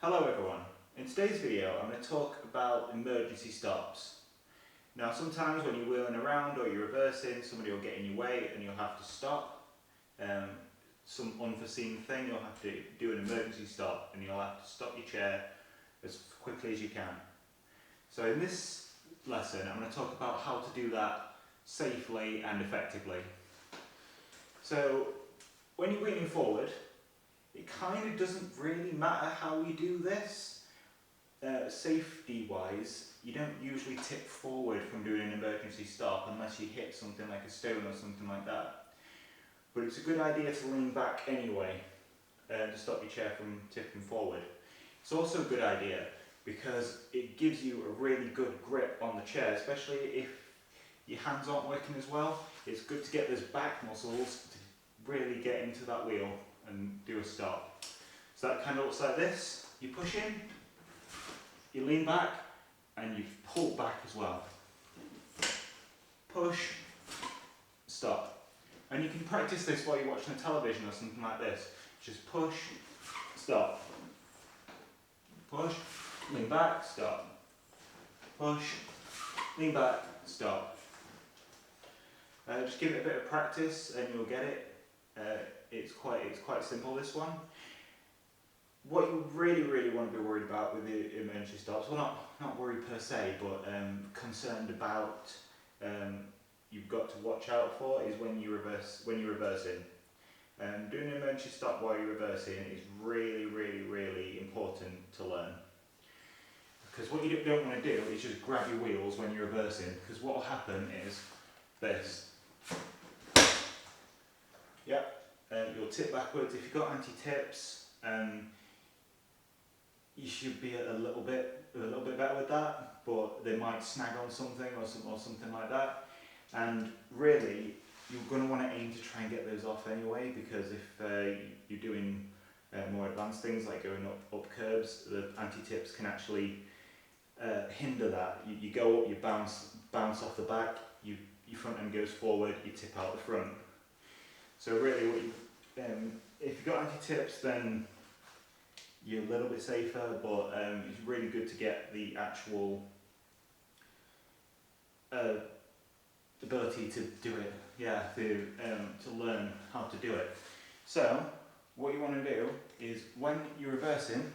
Hello everyone, in today's video I'm going to talk about emergency stops. Now sometimes when you're wheeling around or you're reversing, somebody will get in your way and you'll have to stop. Some unforeseen thing, you'll have to do an emergency stop and you'll have to stop your chair as quickly as you can. So in this lesson I'm going to talk about how to do that safely and effectively. So when you're leaning forward, it kind of doesn't really matter how you do this. Safety wise, you don't usually tip forward from doing an emergency stop unless you hit something like a stone or something like that. But it's a good idea to lean back anyway to stop your chair from tipping forward. It's also a good idea because it gives you a really good grip on the chair, especially if your hands aren't working as well. It's good to get those back muscles to really get into that wheel and do a stop. So that kind of looks like this. You push in, you lean back, and you pull back as well. Push, stop. And you can practice this while you're watching the television or something like this. Just push, stop. Push, lean back, stop. Push, lean back, stop. Just give it a bit of practice and you'll get it. It's quite simple, this one. What you really want to be worried about with the emergency stops, well not worried per se, but concerned about, you've got to watch out for, is when you're reversing. Doing an emergency stop while you're reversing is really important to learn. Because what you don't want to do is just grab your wheels when you're reversing, because what will happen is this. Yep. You'll tip backwards. If you've got anti-tips, you should be a little bit better with that, but they might snag on something or something like that. And really, you're going to want to aim to try and get those off anyway, because if you're doing more advanced things like going up curbs, the anti-tips can actually hinder that. You go up, you bounce off the back, your front end goes forward, you tip out the front. So really, if you've got anti-tips, then you're a little bit safer, but it's really good to get the actual ability to do it. Yeah, to learn how to do it. So what you want to do is when you're reversing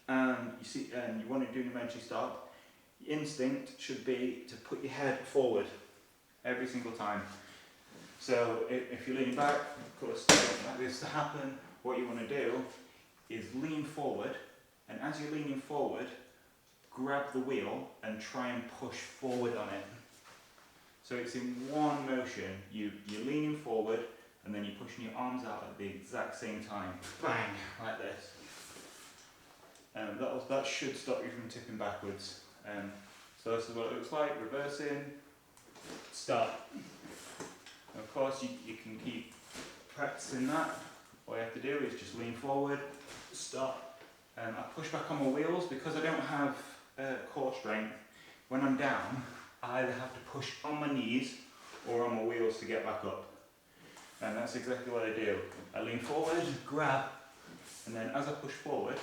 and you want to do an emergency stop, your instinct should be to put your head forward every single time. So if you're leaning back, of course, you don't want this to happen. What you want to do is lean forward, and as you're leaning forward, grab the wheel and try and push forward on it. So it's in one motion. You're leaning forward, and then you're pushing your arms out at the exact same time. Bang, like this. That should stop you from tipping backwards. So this is what it looks like, reversing, stop. Of course, you can keep practicing that. All you have to do is just lean forward, stop. I push back on my wheels because I don't have core strength. When I'm down, I either have to push on my knees or on my wheels to get back up. And that's exactly what I do. I lean forward, grab, and then as I push forward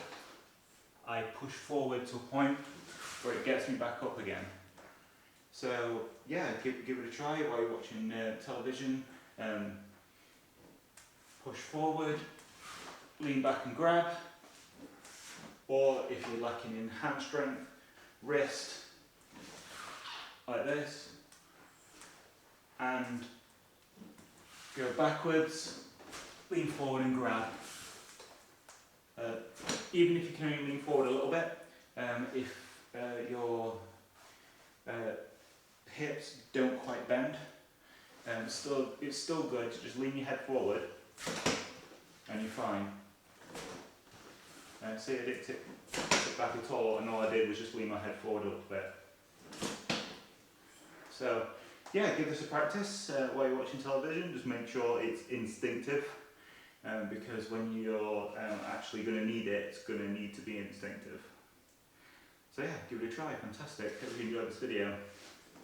to a point where it gets me back up again. So yeah, give it a try while you're watching television. Push forward, lean back and grab, or if you're lacking in hand strength, wrist, like this, and go backwards, lean forward and grab. Even if you can only lean forward a little bit, if your hips don't quite bend, it's still good to just lean your head forward and you're fine. See, I didn't tip back at all, and all I did was just lean my head forward a little bit. So yeah, give this a practice while you're watching television. Just make sure it's instinctive, because when you're actually going to need it, it's going to need to be instinctive. So yeah, give it a try. Fantastic. Hope you enjoyed this video.